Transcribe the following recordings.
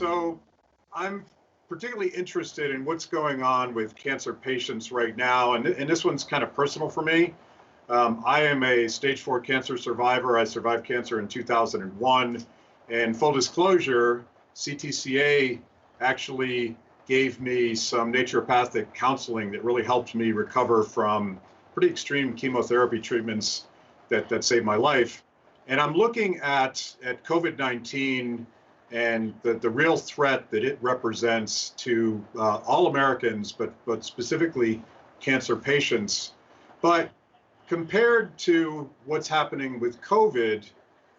So I'm particularly interested in what's going on with cancer patients right now. And this one's kind of personal for me. I am a stage 4 cancer survivor. I survived cancer in 2001. And full disclosure, CTCA actually gave me some naturopathic counseling that really helped me recover from pretty extreme chemotherapy treatments that saved my life. And I'm looking at COVID-19 and the real threat that it represents to all Americans, but specifically cancer patients. But compared to what's happening with COVID,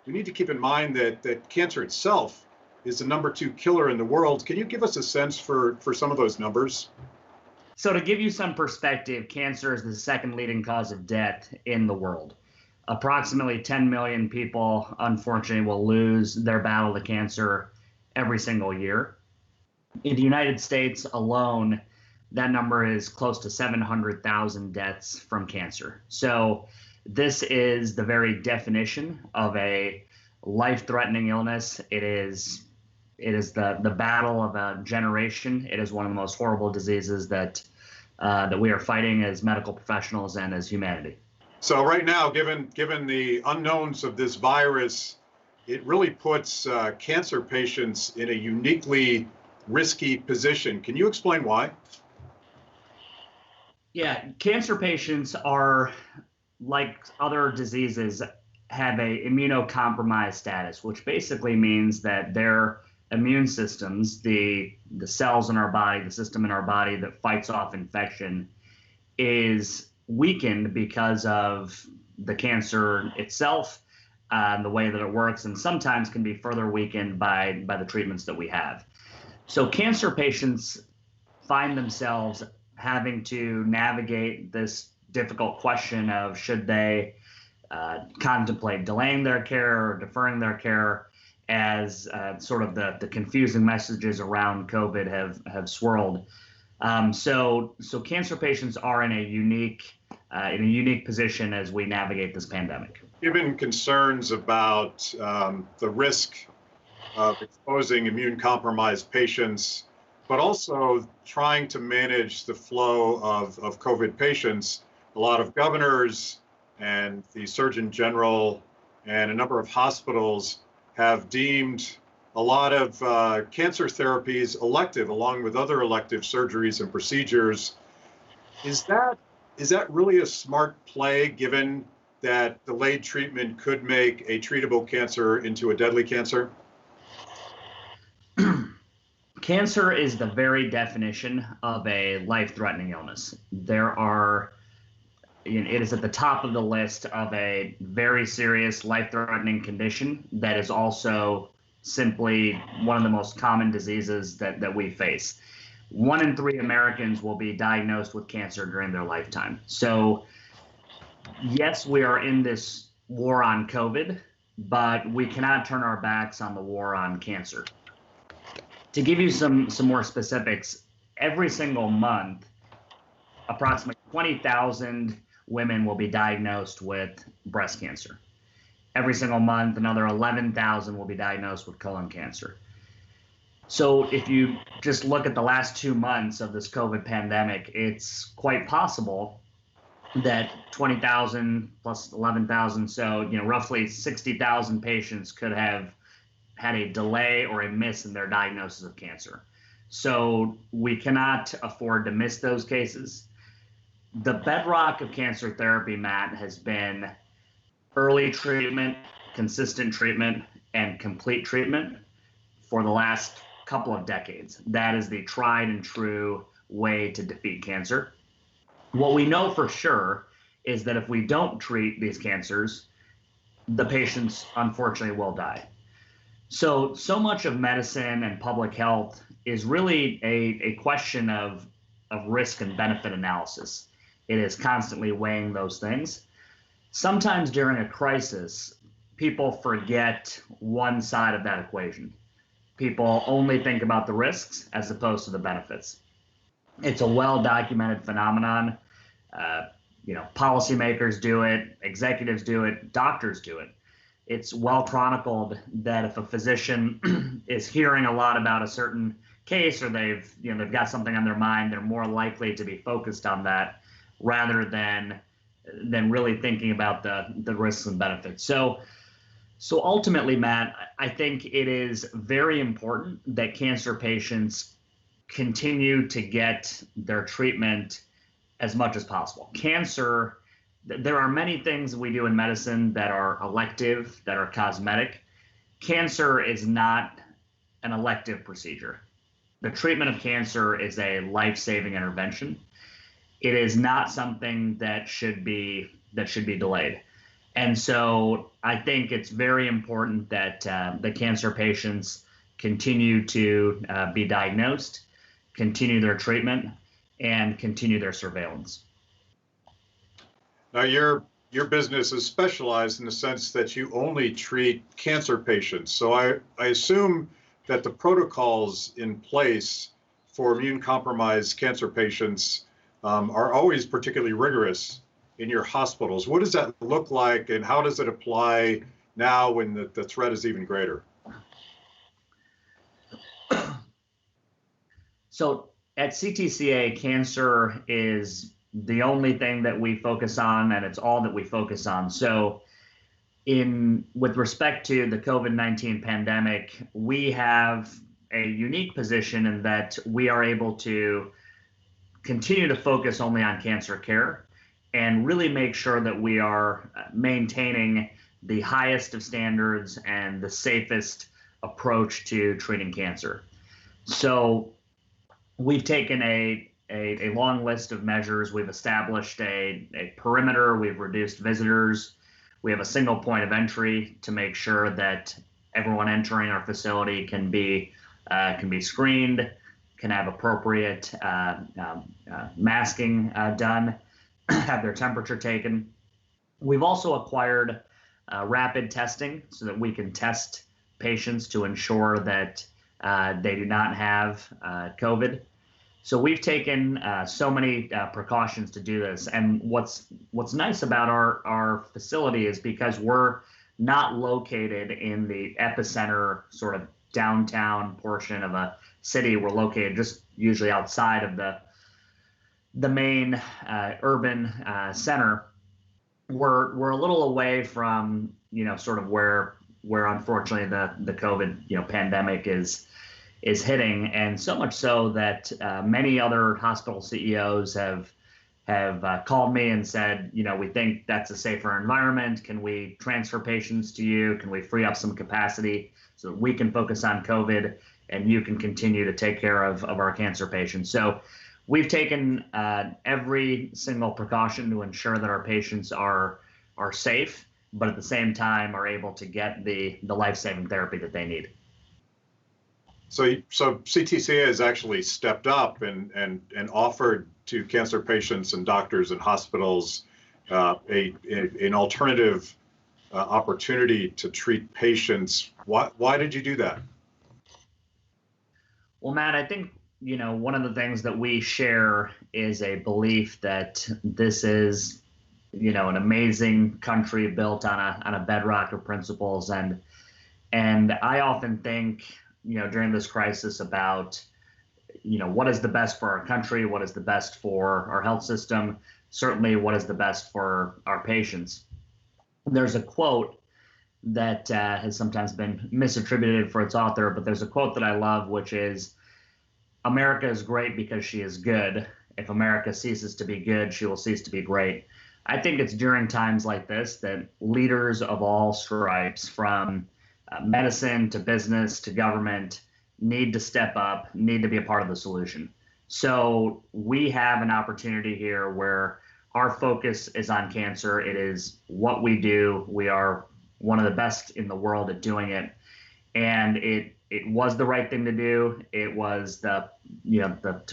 we need to keep in mind that cancer itself is the #2 killer in the world. Can you give us a sense for some of those numbers? So to give you some perspective, cancer is the second leading cause of death in the world. Approximately 10 million people, unfortunately, will lose their battle to cancer every single year. In the United States alone, that number is close to 700,000 deaths from cancer. So this is the very definition of a life-threatening illness. It is the battle of a generation. It is one of the most horrible diseases that we are fighting as medical professionals and as humanity. So right now, given the unknowns of this virus, it really puts cancer patients in a uniquely risky position. Can you explain why? Yeah, cancer patients are, like other diseases, have a immunocompromised status, which basically means that their immune systems, the cells in our body, the system in our body that fights off infection, is weakened because of the cancer itself, the way that it works, and sometimes can be further weakened by the treatments that we have. So cancer patients find themselves having to navigate this difficult question of should they contemplate delaying their care or deferring their care, as sort of the confusing messages around COVID have swirled. So cancer patients are in a unique position as we navigate this pandemic. Given concerns about the risk of exposing immune-compromised patients, but also trying to manage the flow of COVID patients, a lot of governors and the Surgeon General and a number of hospitals have deemed a lot of cancer therapies elective, along with other elective surgeries and procedures. Is that really a smart play, given that delayed treatment could make a treatable cancer into a deadly cancer? Cancer is the very definition of a life-threatening illness. It is at the top of the list of a very serious life-threatening condition that is also simply one of the most common diseases that we face. 1 in 3 Americans will be diagnosed with cancer during their lifetime. So yes, we are in this war on COVID, but we cannot turn our backs on the war on cancer. To give you some more specifics, every single month, approximately 20,000 women will be diagnosed with breast cancer. Every single month, another 11,000 will be diagnosed with colon cancer. So if you just look at the last 2 months of this COVID pandemic, it's quite possible that 20,000 plus 11,000, so roughly 60,000 patients could have had a delay or a miss in their diagnosis of cancer. So we cannot afford to miss those cases. The bedrock of cancer therapy, Matt, has been early treatment, consistent treatment, and complete treatment for the last couple of decades. That is the tried and true way to defeat cancer. What we know for sure is that if we don't treat these cancers, the patients unfortunately will die. So much of medicine and public health is really a question of risk and benefit analysis. It is constantly weighing those things. Sometimes during a crisis, people forget one side of that equation. People only think about the risks as opposed to the benefits. It's a well-documented phenomenon. Policymakers do it, executives do it, doctors do it. it's well chronicled that if a physician is hearing a lot about a certain case, or they've got something on their mind, they're more likely to be focused on that rather than really thinking about the risks and benefits. So ultimately, Matt, I think it is very important that cancer patients continue to get their treatment as much as possible. Cancer, there are many things we do in medicine that are elective, that are cosmetic. Cancer is not an elective procedure. The treatment of cancer is a life-saving intervention. It is not something that should be delayed. And so I think it's very important that the cancer patients continue to be diagnosed, continue their treatment, and continue their surveillance. Now, your business is specialized in the sense that you only treat cancer patients. So I assume that the protocols in place for immune-compromised cancer patients are always particularly rigorous in your hospitals. What does that look like, and how does it apply now when the threat is even greater? So at CTCA, cancer is the only thing that we focus on, and it's all that we focus on. So with respect to the COVID-19 pandemic, we have a unique position in that we are able to continue to focus only on cancer care and really make sure that we are maintaining the highest of standards and the safest approach to treating cancer. So we've taken a long list of measures. We've established a perimeter. We've reduced visitors. We have a single point of entry to make sure that everyone entering our facility can be screened, can have appropriate masking done, have their temperature taken. We've also acquired rapid testing so that we can test patients to ensure that they do not have COVID. So we've taken so many precautions to do this. And what's nice about our facility is because we're not located in the epicenter sort of downtown portion of a city. We're located just usually outside of the main urban center. We're a little away from sort of where unfortunately the COVID pandemic is hitting, and so much so that many other hospital CEOs have called me and said, we think that's a safer environment. Can we transfer patients to you? Can we free up some capacity so that we can focus on COVID and you can continue to take care of our cancer patients? So we've taken every single precaution to ensure that our patients are safe, but at the same time are able to get the life-saving therapy that they need. So CTCA has actually stepped up and offered to cancer patients and doctors and hospitals an alternative opportunity to treat patients. Why did you do that? Well, Matt, I think one of the things that we share is a belief that this is an amazing country built on a bedrock of principles, and I often think during this crisis about, what is the best for our country? What is the best for our health system? Certainly, what is the best for our patients? There's a quote that has sometimes been misattributed for its author, but there's a quote that I love, which is, "America is great because she is good. If America ceases to be good, she will cease to be great." I think it's during times like this that leaders of all stripes, from medicine to business to government, need to step up, need to be a part of the solution. So we have an opportunity here where our focus is on cancer. It is what we do. We are one of the best in the world at doing it. And it was the right thing to do. It was to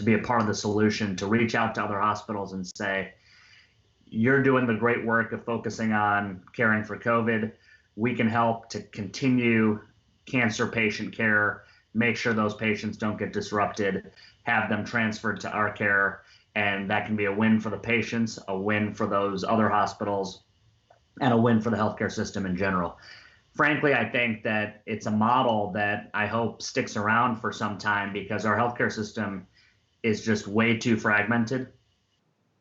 be a part of the solution, to reach out to other hospitals and say, you're doing the great work of focusing on caring for COVID. We can help to continue cancer patient care, make sure those patients don't get disrupted, have them transferred to our care, and that can be a win for the patients, a win for those other hospitals, and a win for the healthcare system in general. frankly, I think that it's a model that I hope sticks around for some time because our healthcare system is just way too fragmented.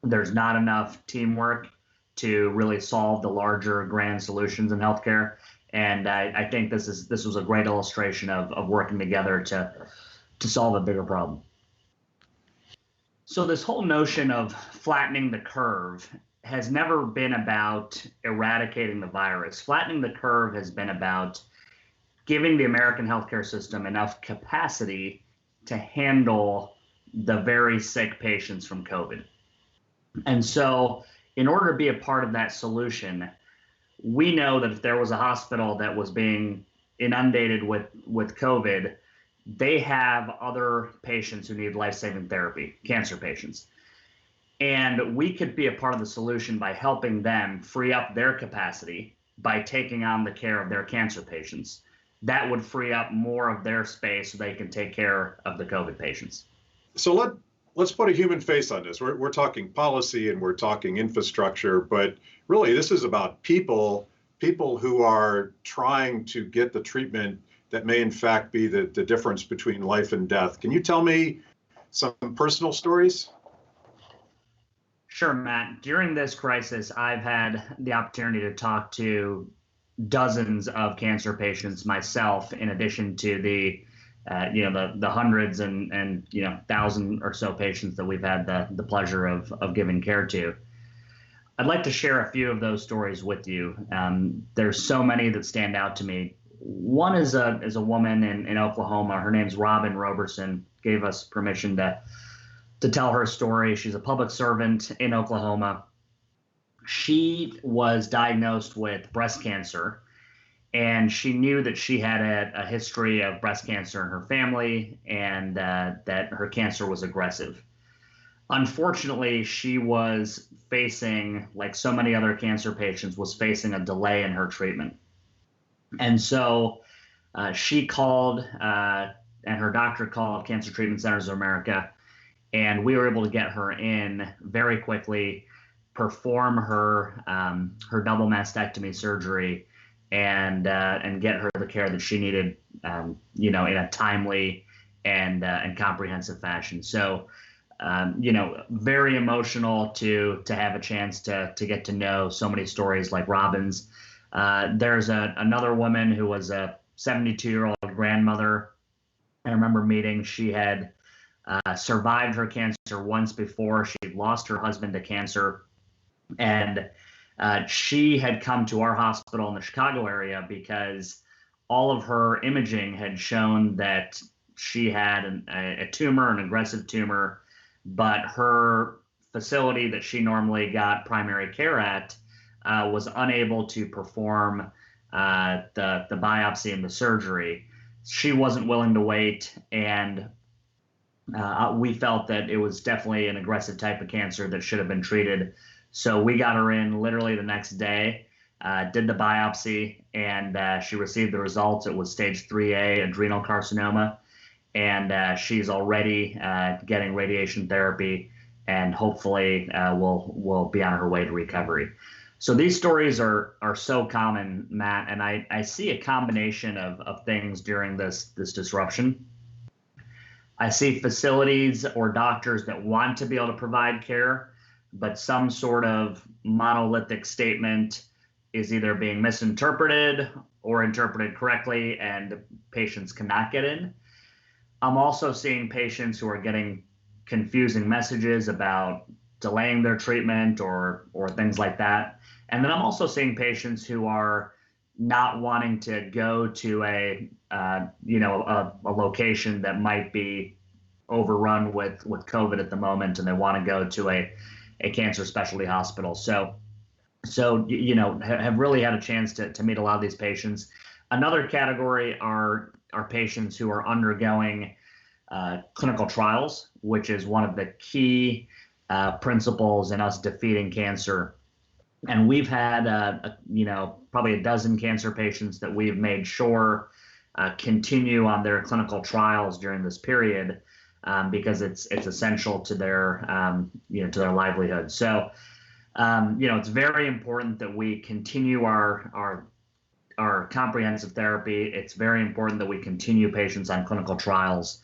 There's not enough teamwork to really solve the larger grand solutions in healthcare. And I think this was a great illustration of working together to solve a bigger problem. So this whole notion of flattening the curve has never been about eradicating the virus. Flattening the curve has been about giving the American healthcare system enough capacity to handle the very sick patients from COVID. And so in order to be a part of that solution, we know that if there was a hospital that was being inundated with COVID, they have other patients who need life-saving therapy, cancer patients. And we could be a part of the solution by helping them free up their capacity by taking on the care of their cancer patients. That would free up more of their space so they can take care of the COVID patients. So let's put a human face on this. We're talking policy and we're talking infrastructure, but really this is about people who are trying to get the treatment that may in fact be the difference between life and death. Can you tell me some personal stories? Sure, Matt. During this crisis, I've had the opportunity to talk to dozens of cancer patients myself, in addition to the hundreds and 1,000 or so patients that we've had the pleasure of giving care to. I'd like to share a few of those stories with you. There's so many that stand out to me. One is a woman in Oklahoma. Her name's Robin Roberson. Gave us permission to tell her story. She's a public servant in Oklahoma. She was diagnosed with breast cancer, and she knew that she had a history of breast cancer in her family and that her cancer was aggressive. Unfortunately, she was facing, like so many other cancer patients, was facing a delay in her treatment. And so she called, and her doctor called Cancer Treatment Centers of America, and we were able to get her in very quickly, perform her double mastectomy surgery, and get her the care that she needed, in a timely and comprehensive fashion. So, very emotional to have a chance to get to know so many stories like Robin's. There's another woman who was a 72-year-old grandmother. I remember meeting. She had survived her cancer once before. She'd lost her husband to cancer, and she had come to our hospital in the Chicago area because all of her imaging had shown that she had a tumor, an aggressive tumor, but her facility that she normally got primary care at was unable to perform the biopsy and the surgery. She wasn't willing to wait, and we felt that it was definitely an aggressive type of cancer that should have been treated. So we got her in literally the next day, did the biopsy, and she received the results. It was stage 3A adrenal carcinoma, and she's already getting radiation therapy, and hopefully will be on her way to recovery. So these stories are so common, Matt, and I see a combination of things during this disruption. I see facilities or doctors that want to be able to provide care, but some sort of monolithic statement is either being misinterpreted or interpreted correctly, and patients cannot get in. I'm also seeing patients who are getting confusing messages about delaying their treatment or things like that. And then I'm also seeing patients who are not wanting to go to a location that might be overrun with COVID at the moment, and they want to go to a cancer specialty hospital. So have really had a chance to meet a lot of these patients. Another category are patients who are undergoing clinical trials, which is one of the key principles in us defeating cancer. And we've had, probably a dozen cancer patients that we've made sure continue on their clinical trials during this period because it's essential to their, to their livelihood. So, it's very important that we continue our our comprehensive therapy. It's very important that we continue patients on clinical trials.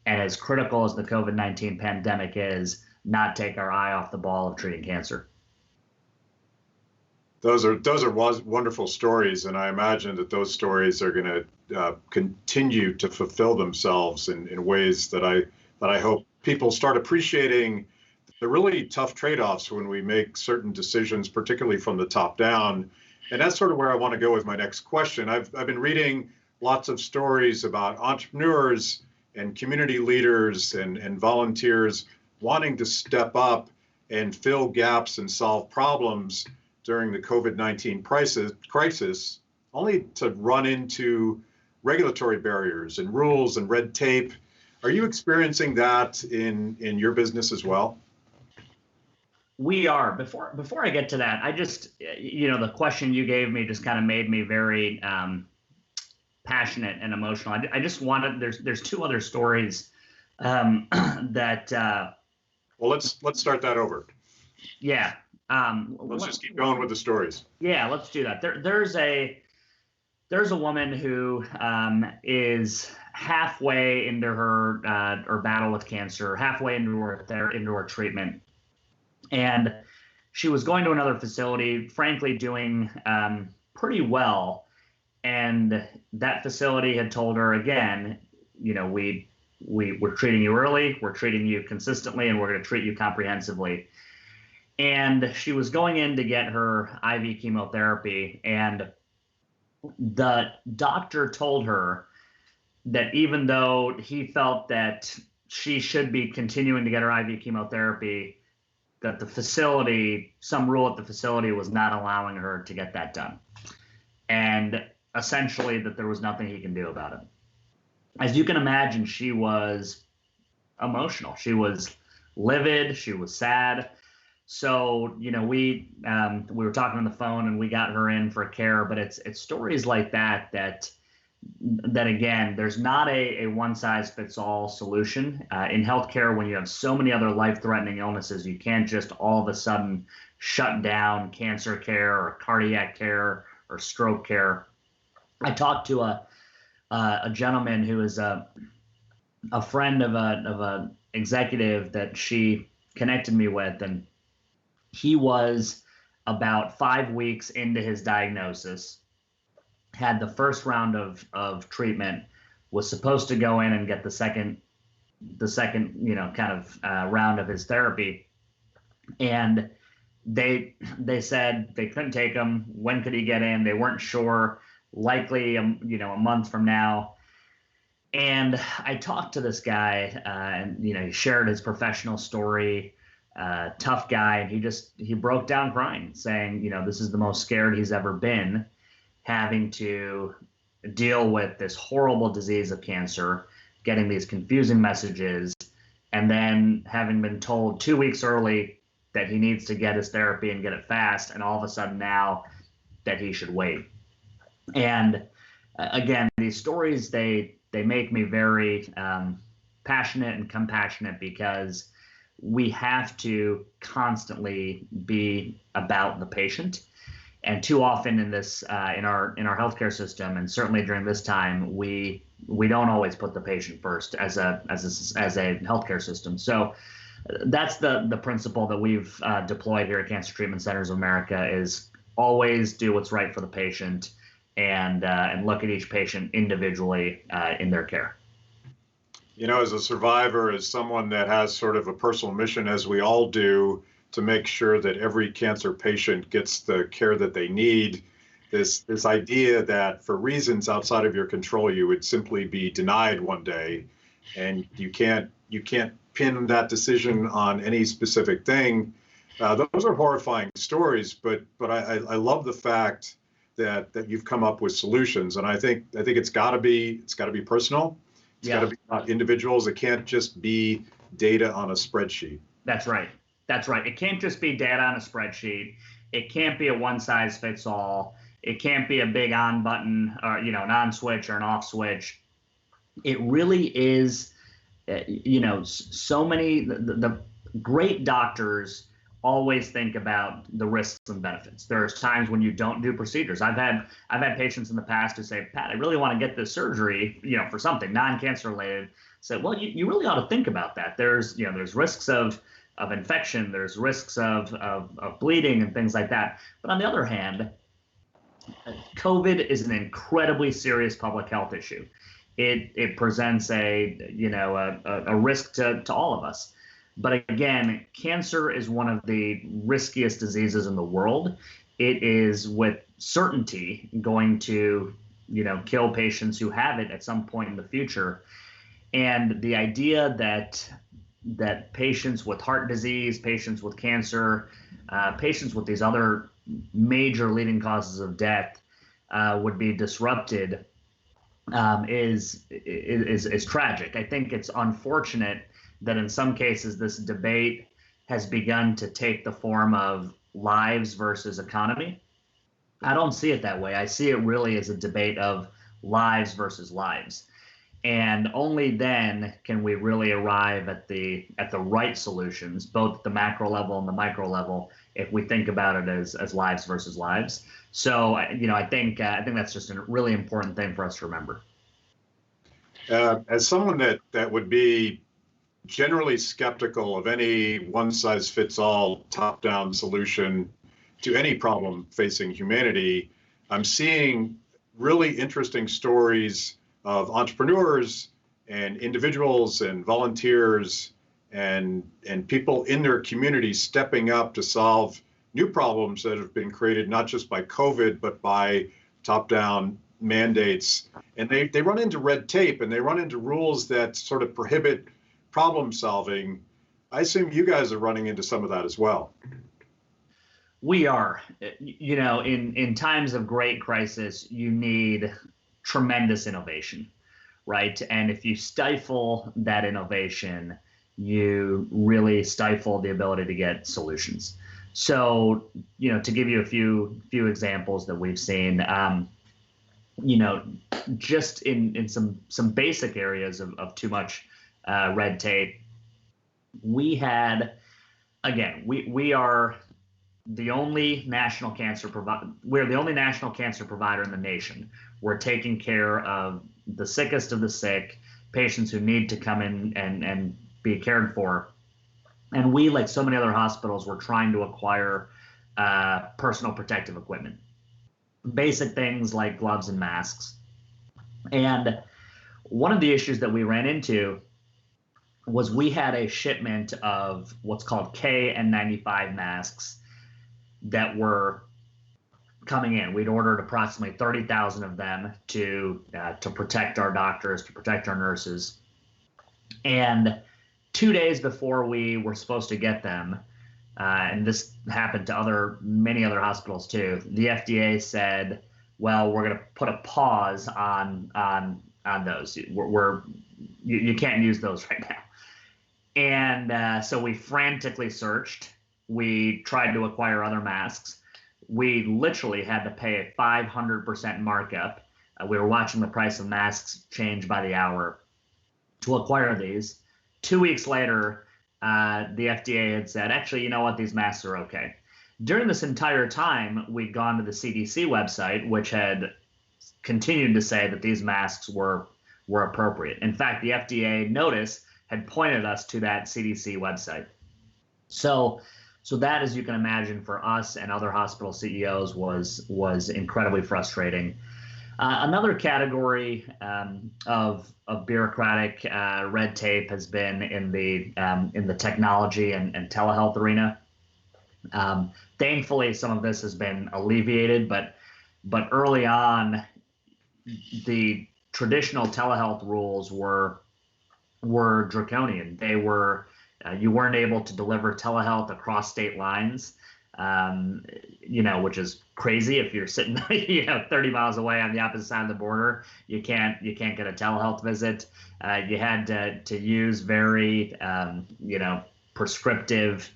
And as critical as the COVID-19 pandemic is, not take our eye off the ball of treating cancer. Those are wonderful stories, and I imagine that those stories are going to continue to fulfill themselves in ways that I hope people start appreciating the really tough trade-offs when we make certain decisions, particularly from the top down. And that's sort of where I want to go with my next question. I've been reading lots of stories about entrepreneurs and community leaders and volunteers wanting to step up and fill gaps and solve problems during the COVID-19 crisis, only to run into regulatory barriers and rules and red tape. Are you experiencing that in your business as well? We are. Before I get to that, I just, the question you gave me just kind of made me very passionate and emotional. I just wanted, there's two other stories that. Well, let's start that over. Yeah. Let's just keep going with the stories. Yeah, let's do that. There's a woman who is halfway into her battle with cancer, halfway into her treatment, and she was going to another facility, frankly doing pretty well, and that facility had told her again, we're treating you early, we're treating you consistently, and we're going to treat you comprehensively. And she was going in to get her IV chemotherapy, and the doctor told her that even though he felt that she should be continuing to get her IV chemotherapy, that the facility, some rule at the facility was not allowing her to get that done. And essentially that there was nothing he can do about it. As you can imagine, she was emotional. She was livid. She was sad. So, we were talking on the phone and we got her in for care, but it's stories like that again, there's not a one size fits all solution. In healthcare, when you have so many other life-threatening illnesses, you can't just all of a sudden shut down cancer care or cardiac care or stroke care. I talked to a gentleman who is a friend of a executive that she connected me with, and he was about 5 weeks into his diagnosis, had the first round of treatment, was supposed to go in and get the second round of his therapy, and they said they couldn't take him. When could he get in? They weren't sure. Likely, a month from now. And I talked to this guy, and he shared his professional story. Tough guy, and he broke down crying, saying, this is the most scared he's ever been, having to deal with this horrible disease of cancer, getting these confusing messages, and then having been told 2 weeks early that he needs to get his therapy and get it fast, and all of a sudden now that he should wait. And again, these stories, they make me very passionate and compassionate, because we have to constantly be about the patient. And too often in this in our healthcare system, and certainly during this time, we don't always put the patient first as a healthcare system. So that's the principle that we've deployed here at Cancer Treatment Centers of America, is always do what's right for the patient, and look at each patient individually in their care. As a survivor, as someone that has sort of a personal mission, as we all do, to make sure that every cancer patient gets the care that they need, this idea that for reasons outside of your control, you would simply be denied one day, and you can't pin that decision on any specific thing. Those are horrifying stories, but I love the fact that you've come up with solutions, and I think it's got to be personal. It's got to be about individuals. It can't just be data on a spreadsheet. That's right. It can't just be data on a spreadsheet. It can't be a one size fits all. It can't be a big on button, or an on switch or an off switch. It really is, so many the great doctors always think about the risks and benefits. There's times when you don't do procedures. I've had patients in the past who say, Pat, I really want to get this surgery, for something non-cancer related. Say, well, you really ought to think about that. There's risks of infection, there's risks of bleeding and things like that. But on the other hand, COVID is an incredibly serious public health issue. It presents a risk to all of us. But again, cancer is one of the riskiest diseases in the world. It is with certainty going to, kill patients who have it at some point in the future. And the idea that patients with heart disease, patients with cancer, patients with these other major leading causes of death would be disrupted is tragic. I think it's unfortunate that in some cases this debate has begun to take the form of lives versus economy. I don't see it that way. I see it really as a debate of lives versus lives. And only then can we really arrive at the right solutions, both at the macro level and the micro level, if we think about it as lives versus lives. So, I think that's just a really important thing for us to remember. As someone that would be generally skeptical of any one-size-fits-all top-down solution to any problem facing humanity, I'm seeing really interesting stories of entrepreneurs and individuals and volunteers and people in their community stepping up to solve new problems that have been created not just by COVID, but by top-down mandates. And they run into red tape and they run into rules that sort of prohibit problem solving. I assume you guys are running into some of that as well. We are. In times of great crisis, you need tremendous innovation, right? And if you stifle that innovation, you really stifle the ability to get solutions. So, to give you a few examples that we've seen, just in some basic areas of too much red tape, we are the only national cancer provider. We're the only national cancer provider in the nation. We're taking care of the sickest of the sick, patients who need to come in and be cared for. And we, like so many other hospitals, were trying to acquire personal protective equipment, basic things like gloves and masks. And one of the issues that we ran into was we had a shipment of what's called KN95 masks that were coming in. We'd ordered approximately 30,000 of them to protect our doctors, to protect our nurses. And 2 days before we were supposed to get them, and this happened to many other hospitals too, the FDA said, well, we're going to put a pause on those. You can't use those right now. And so we frantically searched. We tried to acquire other masks. We literally had to pay a 500% markup. We were watching the price of masks change by the hour to acquire these. 2 weeks later, the FDA had said, actually, you know what, these masks are okay. During this entire time, we'd gone to the CTC website, which had continued to say that these masks were appropriate. In fact, the FDA notice had pointed us to that CDC website. So that, as you can imagine, for us and other hospital CEOs was incredibly frustrating. Another category of bureaucratic red tape has been in the technology and telehealth arena. Thankfully, some of this has been alleviated, but early on, the traditional telehealth rules were draconian. They were you weren't able to deliver telehealth across state lines, which is crazy. If you're sitting 30 miles away on the opposite side of the border, you can't get a telehealth visit. You had to use very prescriptive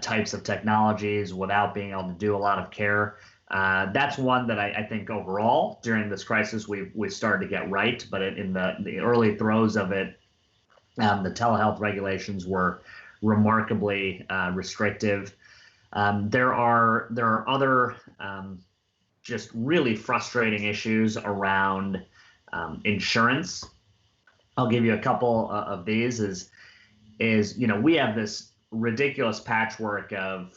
types of technologies without being able to do a lot of care. That's one that I think overall during this crisis we started to get right, but in the early throes of it, the telehealth regulations were remarkably restrictive. There are other just really frustrating issues around insurance. I'll give you a couple of these. Is we have this ridiculous patchwork of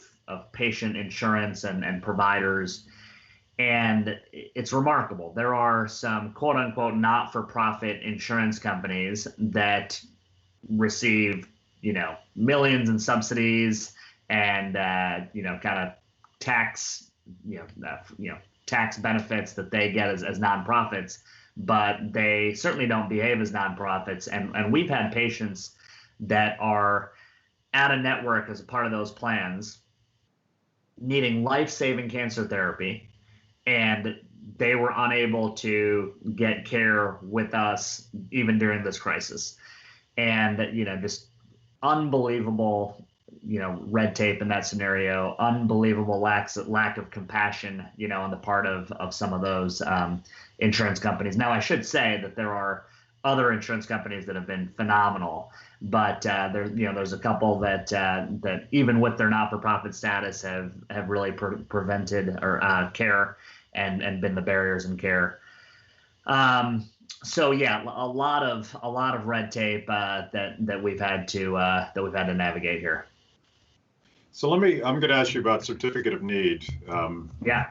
patient insurance and providers, and it's remarkable. There are some quote unquote not-for-profit insurance companies that receive millions in subsidies and kind of tax tax benefits that they get as nonprofits, but they certainly don't behave as nonprofits. And we've had patients that are out of network as a part of those plans, needing life-saving cancer therapy, and they were unable to get care with us even during this crisis. And just unbelievable red tape in that scenario, unbelievable lack of compassion on the part of some of those insurance companies. Now, I should say that there are other insurance companies that have been phenomenal, but there's a couple that even with their not-for-profit status have really prevented or care and been the barriers in care. So yeah, a lot of red tape that we've had to navigate here. So I'm going to ask you about certificate of need. Yeah.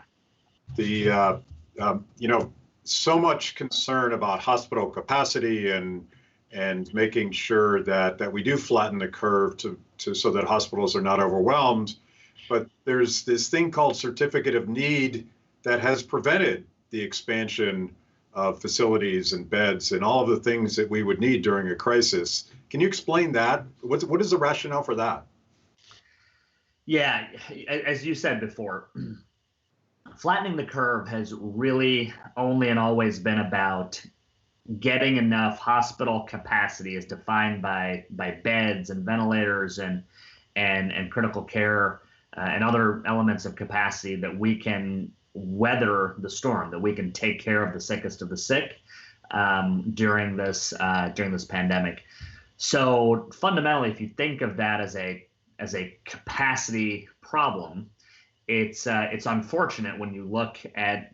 So much concern about hospital capacity and making sure that we do flatten the curve so that hospitals are not overwhelmed. But there's this thing called certificate of need that has prevented the expansion of facilities and beds and all of the things that we would need during a crisis. Can you explain that? What is the rationale for that? Yeah, as you said before, flattening the curve has really only and always been about getting enough hospital capacity as defined by beds and ventilators and critical care and other elements of capacity that we can weather the storm, that we can take care of the sickest of the sick during this pandemic. So fundamentally, if you think of that as a capacity problem, it's unfortunate when you look at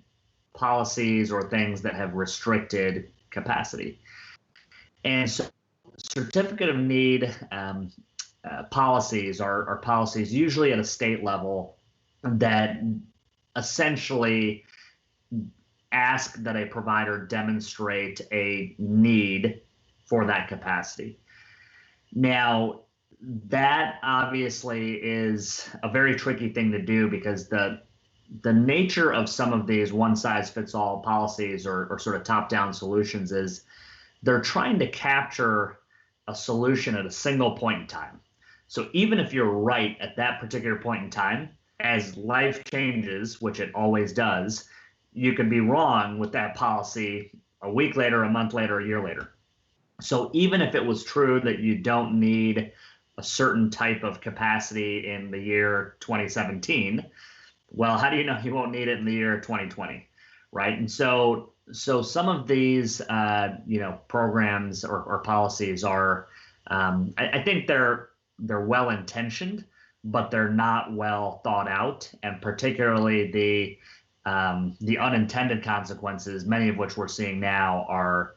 policies or things that have restricted capacity. And so certificate of need policies are policies usually at a state level that essentially ask that a provider demonstrate a need for that capacity. Now, that obviously is a very tricky thing to do because the nature of some of these one-size-fits-all policies or sort of top-down solutions is they're trying to capture a solution at a single point in time. So even if you're right at that particular point in time, as life changes, which it always does, you could be wrong with that policy a week later, a month later, a year later. So even if it was true that you don't need a certain type of capacity in the year 2017, well, how do you know you won't need it in the year 2020, right? And so some of these programs or policies are, I think they're well-intentioned, but they're not well thought out, and particularly the unintended consequences, many of which we're seeing now, are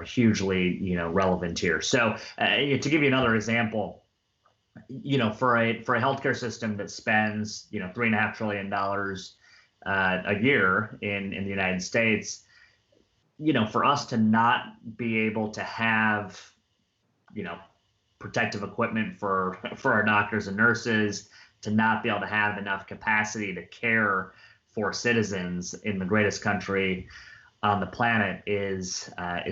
hugely relevant here. So to give you another example, for a healthcare system that spends $3.5 trillion a year in the United States, for us to not be able to have protective equipment for our doctors and nurses, to not be able to have enough capacity to care for citizens in the greatest country on the planet is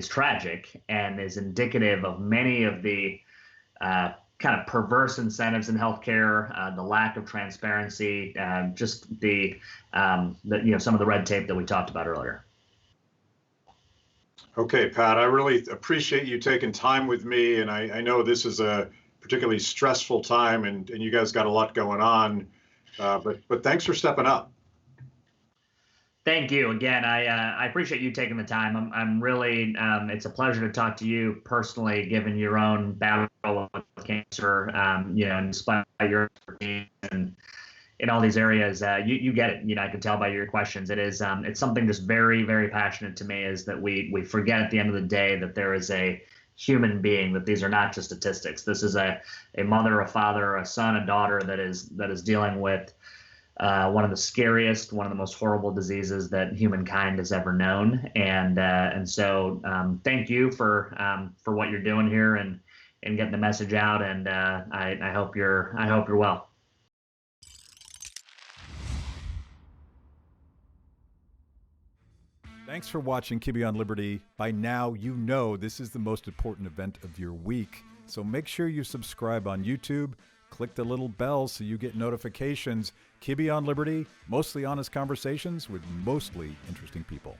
tragic and is indicative of many of the kind of perverse incentives in healthcare, the lack of transparency, just the some of the red tape that we talked about earlier. Okay, Pat, I really appreciate you taking time with me, and I know this is a particularly stressful time, and you guys got a lot going on, but thanks for stepping up. Thank you again. I appreciate you taking the time. I'm really it's a pleasure to talk to you personally, given your own battle with cancer. cancer, and despite your and in all these areas, you get it. I can tell by your questions. It's something that's very, very passionate to me, is that we forget at the end of the day that there is a human being, that these are not just statistics. This is a mother, a father, a son, a daughter that is dealing with one of the scariest, one of the most horrible diseases that humankind has ever known. And so thank you for what you're doing here and getting the message out. And I hope you're well. Thanks for watching Kibbe on Liberty. By now, you know this is the most important event of your week. So make sure you subscribe on YouTube. Click the little bell so you get notifications. Kibbe on Liberty, mostly honest conversations with mostly interesting people.